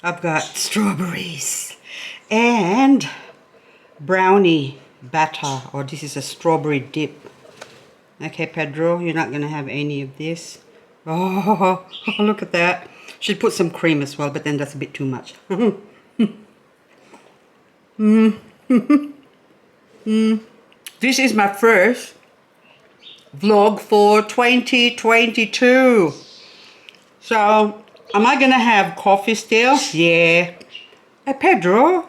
I've got strawberries and brownie batter, or this is a strawberry dip. Okay, Pedro, you're not gonna have any of this. Oh, look at that. Should put some cream as well, but then that's a bit too much. This is my first vlog for 2022. So, am I gonna have coffee still? Yeah. Hey, Pedro.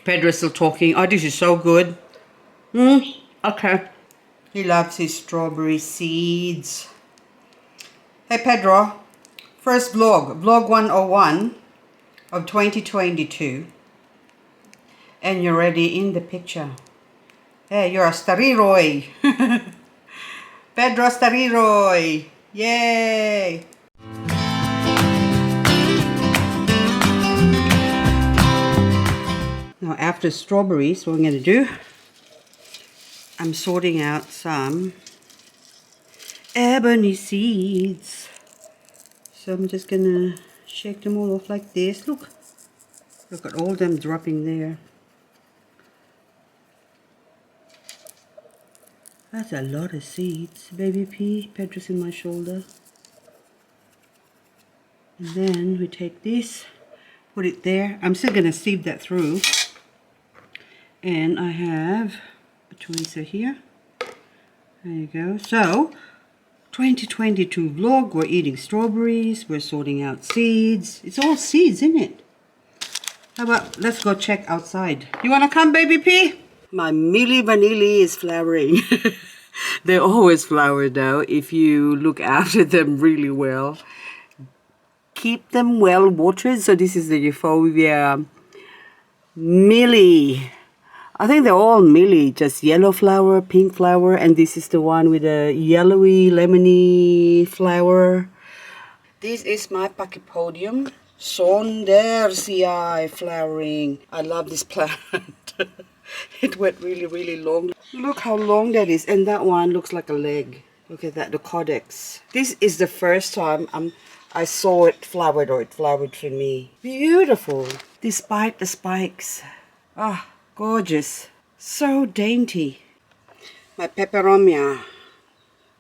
Pedro's still talking. Oh, this is so good. Okay. He loves his strawberry seeds. Hey, Pedro. First vlog. Vlog 101 of 2022. And you're already in the picture. Hey, you're a stariroi. Pedro stariroi. Yay. Now after strawberries, what I'm going to do, I'm sorting out some ebony seeds. So I'm just going to shake them all off like this. Look at all them dropping there. That's a lot of seeds. Baby P, Pedro's in my shoulder. And then we take this, put it there. I'm still going to sieve that through. And I have a tweezer here. There you go. So, 2022 vlog. We're eating strawberries. We're sorting out seeds. It's all seeds, isn't it? How about, let's go check outside. You want to come, Baby P? My milli vanilli is flowering. They always flower though if you look after them really well. Keep them well watered. So this is the Euphorbia milii. I think they're all milii, just yellow flower, pink flower, and this is the one with a yellowy, lemony flower. This is my Pachypodium saundersii flowering. I love this plant. It went really, really long. Look how long that is, and that one looks like a leg. Look at that, the codex. This is the first time I saw it flowered, or it flowered for me. Beautiful, despite the spikes. Ah. Gorgeous. So dainty. My Peperomia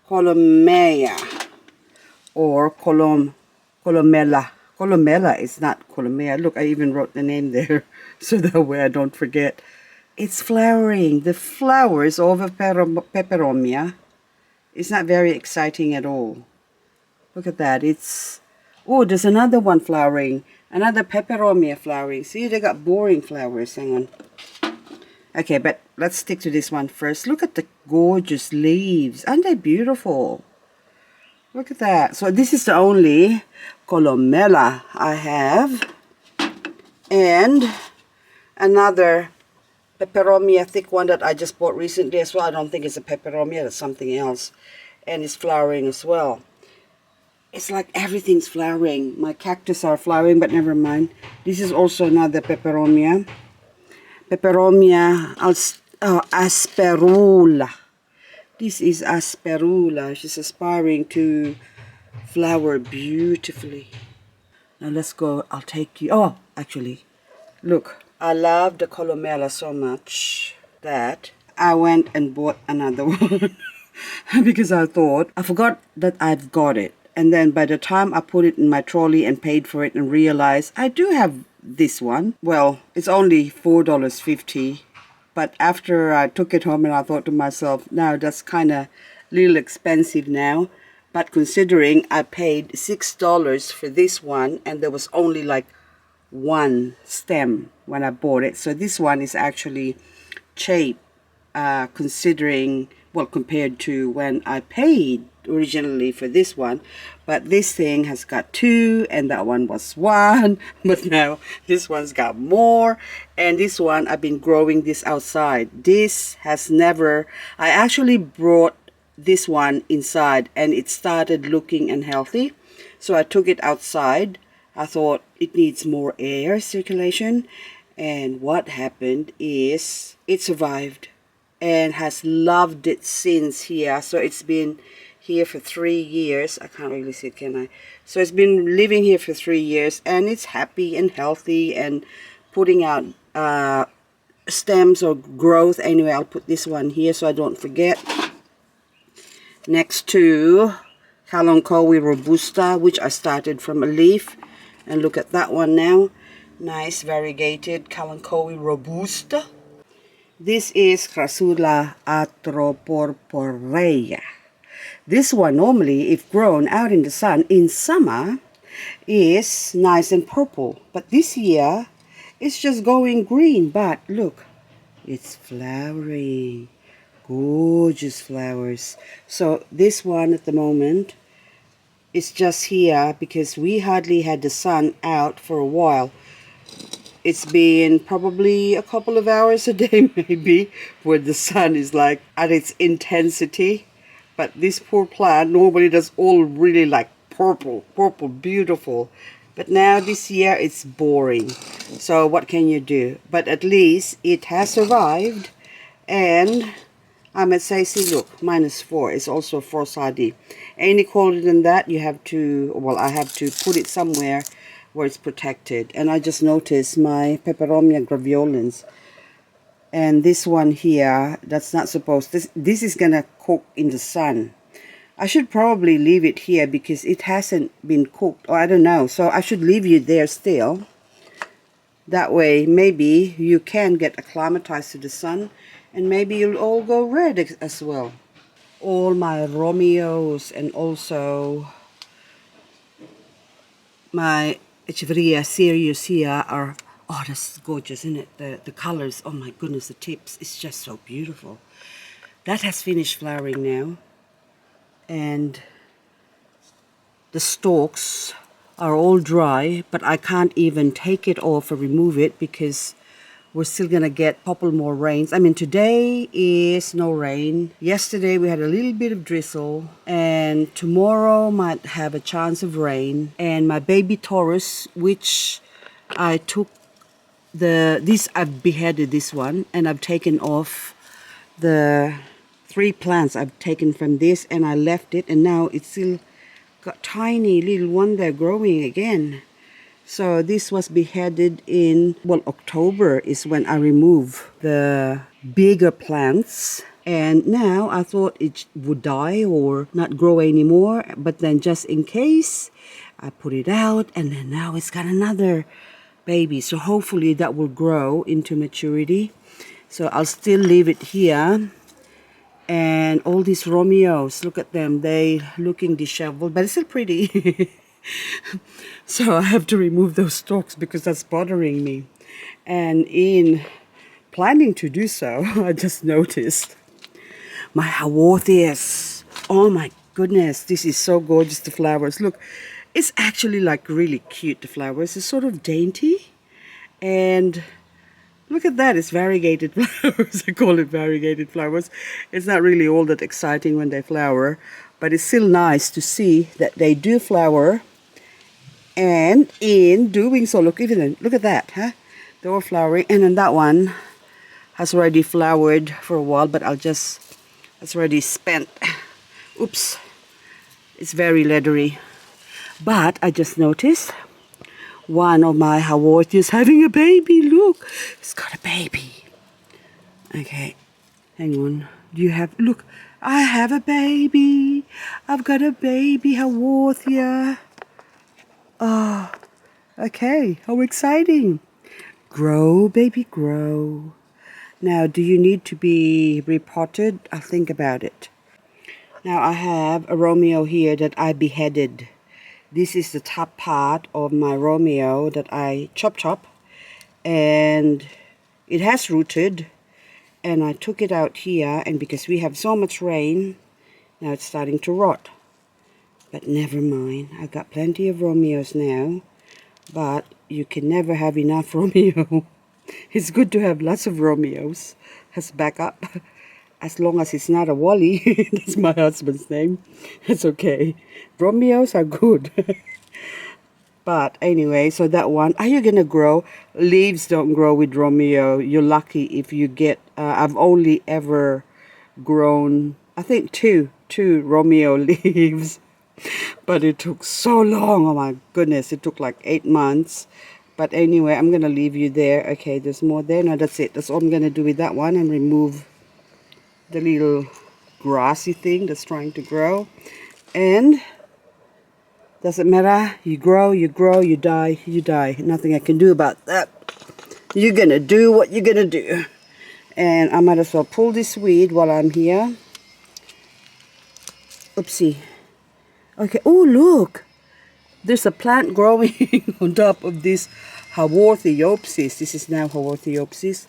columella or columella. Columella is not columella. Look, I even wrote the name there so that way I don't forget. It's flowering. The flowers of Peperomia is not very exciting at all. Look at that. It's... Oh, there's another one flowering. Another Peperomia flowering. See, they got boring flowers. Hang on. Okay, but let's stick to this one first. Look at the gorgeous leaves. Aren't they beautiful? Look at that. So this is the only columella I have. And another Peperomia thick one that I just bought recently as well. I don't think it's a Peperomia. It's something else. And it's flowering as well. It's like everything's flowering. My cactus are flowering, but never mind. This is also another Peperomia. Peperomia asperula. This is asperula. She's aspiring to flower beautifully. Now let's go. I'll take you. Oh, actually, look. I love the columella so much that I went and bought another one. Because I forgot that I've got it. And then by the time I put it in my trolley and paid for it and realized I do have this one. Well, it's only $4.50, but after I took it home and I thought to myself, now that's kind of little expensive now, but considering I paid $6 for this one and there was only like one stem when I bought it, so this one is actually cheap considering, well, compared to when I paid originally for this one. But this thing has got two and that one was one, but now this one's got more. And this one, I've been growing this outside. This has never, I actually brought this one inside and it started looking unhealthy, so I took it outside. I thought it needs more air circulation, and what happened is it survived and has loved it since here. So it's been here for 3 years. I can't really see it, can I? So it's been living here for 3 years, and it's happy and healthy and putting out stems or growth. Anyway, I'll put this one here so I don't forget. Next to Kalanchoe robusta, which I started from a leaf. And look at that one now. Nice variegated Kalanchoe robusta. This is Crassula atropurpurea. This one normally, if grown out in the sun in summer, is nice and purple. But this year, it's just going green. But look, it's flowering. Gorgeous flowers. So this one at the moment is just here because we hardly had the sun out for a while. It's been probably a couple of hours a day maybe where the sun is like at its intensity. But this poor plant normally does all really like purple, beautiful. But now this year it's boring. So what can you do? But at least it has survived. And I might say, see, look, -4 is also 4-sadi. Any colder than that, you have to, well, I have to put it somewhere where it's protected. And I just noticed my Peperomia graveolens. And this one here, that's not supposed, this is gonna cook in the sun. I should probably leave it here because it hasn't been cooked, or I don't know. So I should leave you there still. That way, maybe you can get acclimatized to the sun, and maybe you'll all go red as well. All my Romeos and also my Echeveria Sirius here are, oh, that's gorgeous, isn't it? The colors, oh my goodness, the tips, it's just so beautiful. That has finished flowering now. And the stalks are all dry, but I can't even take it off or remove it because we're still gonna get a couple more rains. I mean, today is no rain. Yesterday we had a little bit of drizzle, and tomorrow might have a chance of rain. And my baby Taurus, which I took I've beheaded this one, and I've taken off the 3 plants I've taken from this, and I left it, and now it's still got tiny little one there growing again. So this was beheaded in, well, October is when I removed the bigger plants. And now I thought it would die or not grow anymore. But then just in case, I put it out, and then now it's got another baby. So hopefully that will grow into maturity. So I'll still leave it here. And all these Romeos, look at them. They looking disheveled, but it's still pretty. So I have to remove those stalks because that's bothering me. And in planning to do so, I just noticed my Haworthias. Oh my goodness, this is so gorgeous, the flowers. Look, it's actually like really cute, the flowers. It's sort of dainty. And look at that, it's variegated flowers. I call it variegated flowers. It's not really all that exciting when they flower, but it's still nice to see that they do flower. And in doing so, look at that, huh? They're all flowering. And then that one has already flowered for a while, but it's already spent. Oops, it's very leathery. But I just noticed one of my Haworthias having a baby. Look, it's got a baby. Okay, hang on. Do you have, look, I have a baby. I've got a baby Haworthia. Oh, okay, how exciting. Grow, baby, grow. Now, do you need to be repotted? I'll think about it. Now, I have a Romeo here that I beheaded. This is the top part of my Romeo that I chop. And it has rooted. And I took it out here. And because we have so much rain, now it's starting to rot. But never mind, I got plenty of Romeos now, but you can never have enough Romeo. It's good to have lots of Romeos as backup, as long as it's not a Wally. That's my husband's name. That's okay. Romeos are good. But anyway, so that one, are you gonna grow? Leaves don't grow with Romeo. You're lucky if you get, I've only ever grown, I think 2 2 Romeo leaves. But it took so long. Oh my goodness, it took like 8 months. But anyway, I'm going to leave you there. Okay, there's more there. No, that's it. That's all I'm going to do with that one, and remove the little grassy thing that's trying to grow. And doesn't matter. You grow, you die, you die. Nothing I can do about that. You're going to do what you're going to do. And I might as well pull this weed while I'm here. Oopsie. Okay, oh look. There's a plant growing on top of this Haworthia. This is now Haworthia.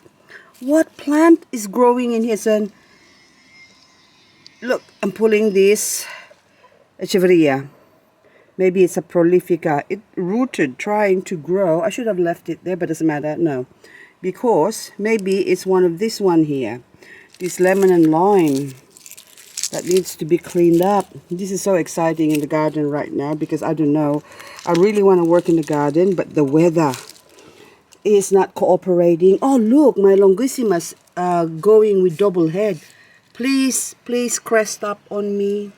What plant is growing in here, son? Look, I'm pulling this Echeveria. Maybe it's a prolifica. It rooted, trying to grow. I should have left it there, but doesn't matter. No. Because maybe it's one of this one here. This lemon and lime that needs to be cleaned up. This is so exciting in the garden right now because I don't know. I really want to work in the garden, but the weather is not cooperating. Oh, look, my longissimas going with double head. Please, please crest up on me.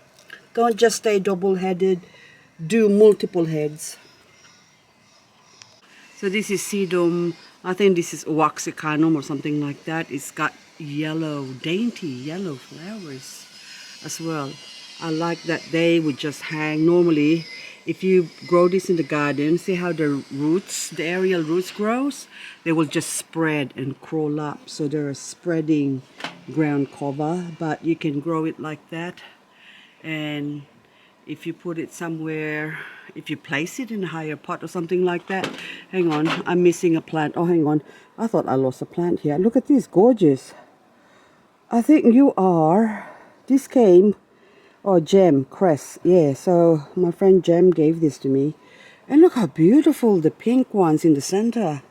Don't just stay double-headed. Do multiple heads. So this is Sedum. I think this is oaxacanum or something like that. It's got yellow, dainty yellow flowers as well. I like that they would just hang. Normally, if you grow this in the garden, see how the roots, the aerial roots grows? They will just spread and crawl up. So they're a spreading ground cover, but you can grow it like that. And if you put it somewhere, if you place it in a higher pot or something like that. Hang on, I'm missing a plant. Oh, hang on. I thought I lost a plant here. Look at this, gorgeous. I think you are. This came, oh, Gem, Cress. Yeah, so my friend Gem gave this to me. And look how beautiful the pink ones in the center.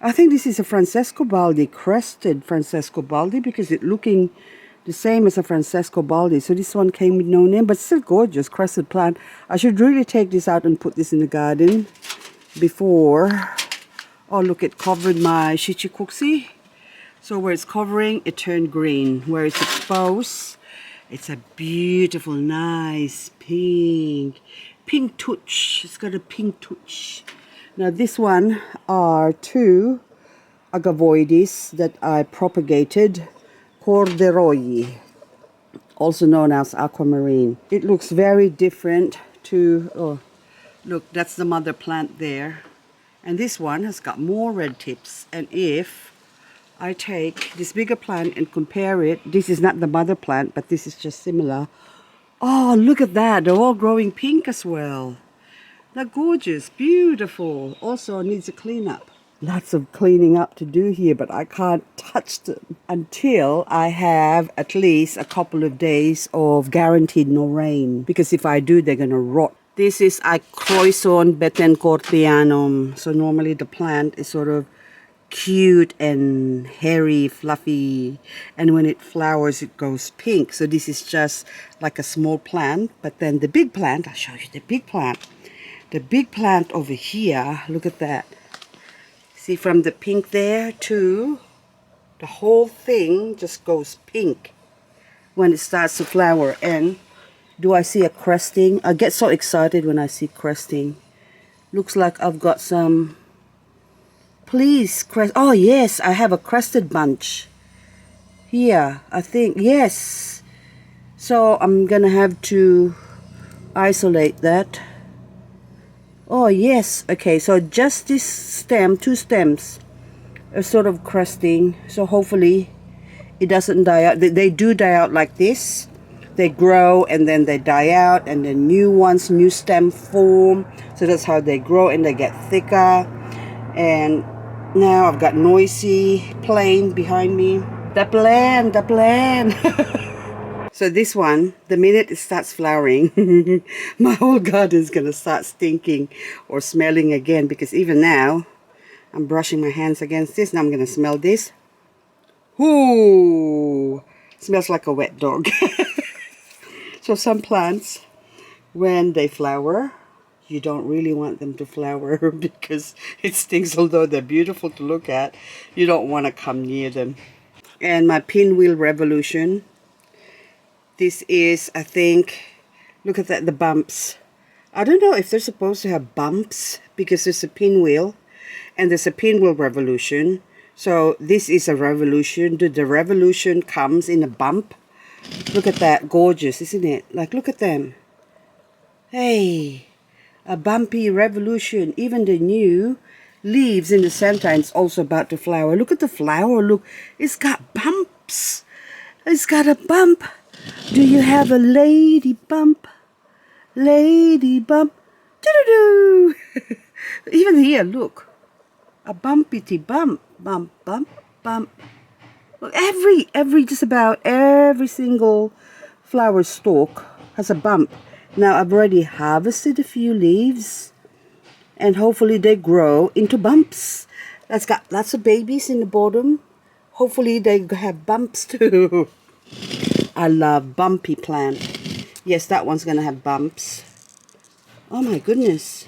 I think this is a Francesco Baldi, crested Francesco Baldi, because it's looking the same as a Francesco Baldi. So this one came with no name, but still gorgeous, crested plant. I should really take this out and put this in the garden before. Oh, look, it covered my Schichi-kuksi. So where it's covering, it turned green. Where it's exposed, it's a beautiful, nice pink touch. It's got a pink touch. Now this one are 2 agavoides that I propagated. Corderoyi, also known as aquamarine. It looks very different to, oh, look, that's the mother plant there. And this one has got more red tips. And if I take this bigger plant and compare it, this is not the mother plant, but this is just similar. Oh, look at that. They're all growing pink as well. They're gorgeous, beautiful. Also needs a cleanup. Lots of cleaning up to do here, but I can't touch them until I have at least a couple of days of guaranteed no rain. Because if I do, they're going to rot. This is Acroison betancourtianum. So normally the plant is sort of cute and hairy, fluffy. And when it flowers, it goes pink. So this is just like a small plant. But then the big plant, I'll show you the big plant. The big plant over here, look at that. See, from the pink there to the whole thing just goes pink when it starts to flower. And do I see a cresting? I get so excited when I see cresting. Looks like I've got some, please, crest. Oh yes, I have a crested bunch here, I think. Yes. So I'm gonna have to isolate that. Oh yes, okay, so just this stem, 2 stems are sort of cresting, so hopefully it doesn't die out. They do die out like this. They grow and then they die out, and then new ones, new stem form. So that's how they grow, and they get thicker. And now I've got noisy plane behind me. The plan. So this one, the minute it starts flowering, my whole garden is going to start stinking or smelling again. Because even now, I'm brushing my hands against this. Now I'm going to smell this. Ooh, smells like a wet dog. So some plants, when they flower, you don't really want them to flower because it stinks. Although they're beautiful to look at, you don't want to come near them. And my pinwheel revolution This is, I think, look at that, the bumps. I don't know if they're supposed to have bumps because there's a pinwheel and there's a pinwheel revolution. So this is a revolution. The revolution comes in a bump. Look at that, gorgeous, isn't it? Like, look at them. Hey, a bumpy revolution. Even the new leaves in the center, and it's also about to flower. Look at the flower, look, it's got bumps. It's got a bump. Do you have a lady bump? Lady bump. Doo-doo-doo. Even here, look. A bumpity bump. Bump, bump, bump. Look, just about every single flower stalk has a bump. Now, I've already harvested a few leaves. And hopefully they grow into bumps. That's got lots of babies in the bottom. Hopefully they have bumps too. I love bumpy plant. Yes, that one's gonna have bumps. Oh my goodness.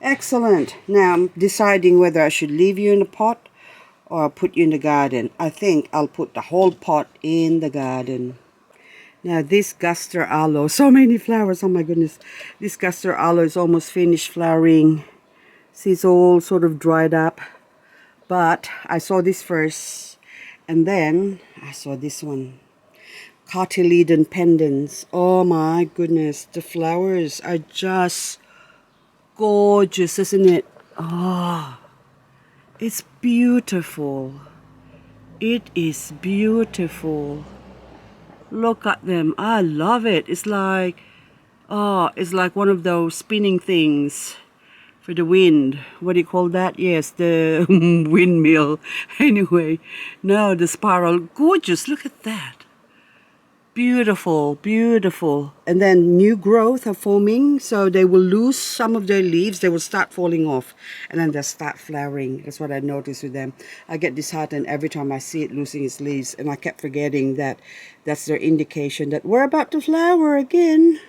Excellent. Now I'm deciding whether I should leave you in the pot or put you in the garden. I think I'll put the whole pot in the garden. Now this Guster aloe, so many flowers, oh my goodness. This Guster aloe is almost finished flowering. See, it's all sort of dried up. But I saw this first, and then I saw this one. Cotyledon pendants. Oh my goodness, the flowers are just gorgeous, isn't it? Oh, it's beautiful. It is beautiful. Look at them. I love it. It's like, oh, it's like one of those spinning things for the wind. What do you call that? Yes, the windmill. Anyway, no, the spiral. Gorgeous. Look at that. Beautiful, beautiful. And then new growth are forming, so they will lose some of their leaves. They will start falling off, and then they'll start flowering. That's what I noticed with them. I get disheartened every time I see it losing its leaves, and I kept forgetting that that's their indication that we're about to flower again.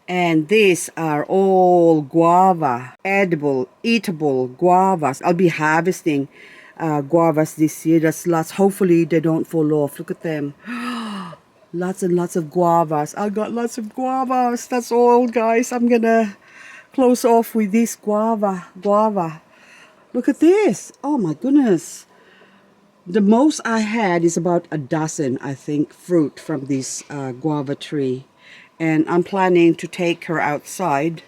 And these are all guava, edible, eatable guavas. I'll be harvesting guavas this year. That's lots. Hopefully they don't fall off. Look at them. Lots and lots of guavas. I got lots of guavas. That's all, guys. I'm gonna close off with this guava. Look at this. Oh my goodness. The most I had is about a dozen, I think, fruit from this guava tree. And I'm planning to take her outside.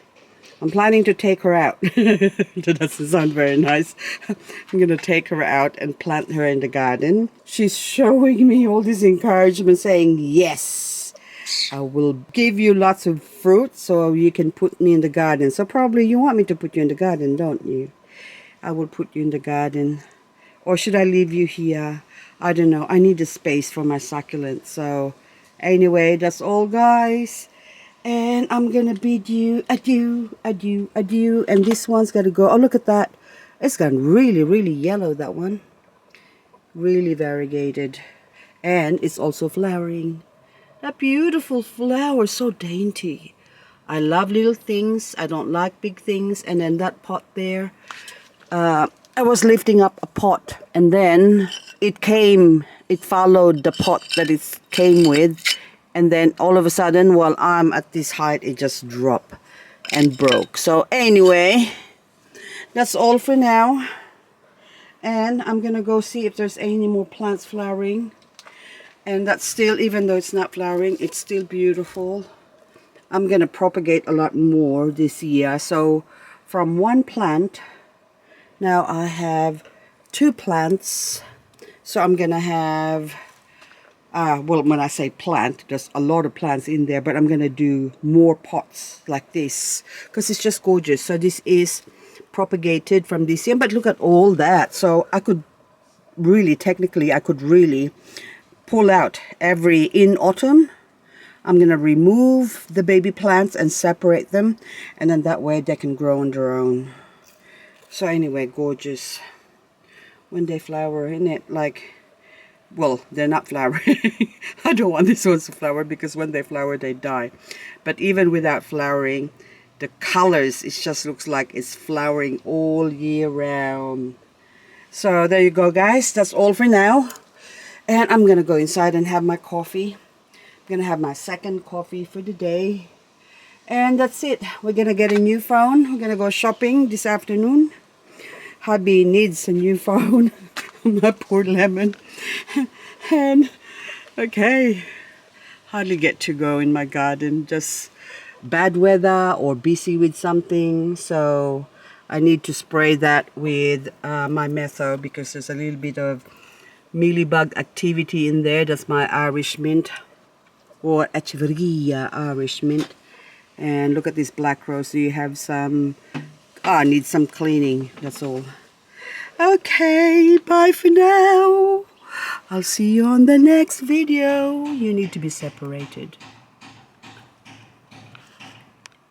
I'm planning to take her out. That doesn't sound very nice. I'm going to take her out and plant her in the garden. She's showing me all this encouragement, saying, yes, I will give you lots of fruit so you can put me in the garden. So probably you want me to put you in the garden, don't you? I will put you in the garden. Or should I leave you here? I don't know. I need a space for my succulent. So anyway, that's all, guys. And I'm gonna bid you adieu, adieu, adieu. And this one's gotta go. Oh, look at that. It's gone really, really yellow, that one. Really variegated. And it's also flowering. That beautiful flower, so dainty. I love little things. I don't like big things. And then that pot there. I was lifting up a pot. And then it followed the pot that it came with. And then all of a sudden, while I'm at this height, it just dropped and broke. So anyway, that's all for now. And I'm going to go see if there's any more plants flowering. And that's still, even though it's not flowering, it's still beautiful. I'm going to propagate a lot more this year. So from one plant, now I have 2 plants. So I'm going to have... well, when I say plant, there's a lot of plants in there, but I'm going to do more pots like this because it's just gorgeous. So this is propagated from this year, but look at all that. So I could really, technically, I could really pull out in autumn. I'm going to remove the baby plants and separate them, and then that way they can grow on their own. So anyway, gorgeous. When they flower, isn't it? Like... well, they're not flowering. I don't want these ones to flower because when they flower, they die. But even without flowering, the colors, it just looks like it's flowering all year round. So there you go, guys. That's all for now. And I'm gonna go inside and have my coffee. I'm gonna have my second coffee for the day. And that's it. We're gonna get a new phone. We're gonna go shopping this afternoon. Hubby needs a new phone. My poor lemon. And okay, hardly get to go in my garden. Just bad weather or busy with something. So I need to spray that with my metho because there's a little bit of mealybug activity in there. That's my Irish mint or Echeveria Irish mint. And look at this black rose. You have some, needs some cleaning. That's all. Okay, bye for now. I'll see you on the next video. You need to be separated.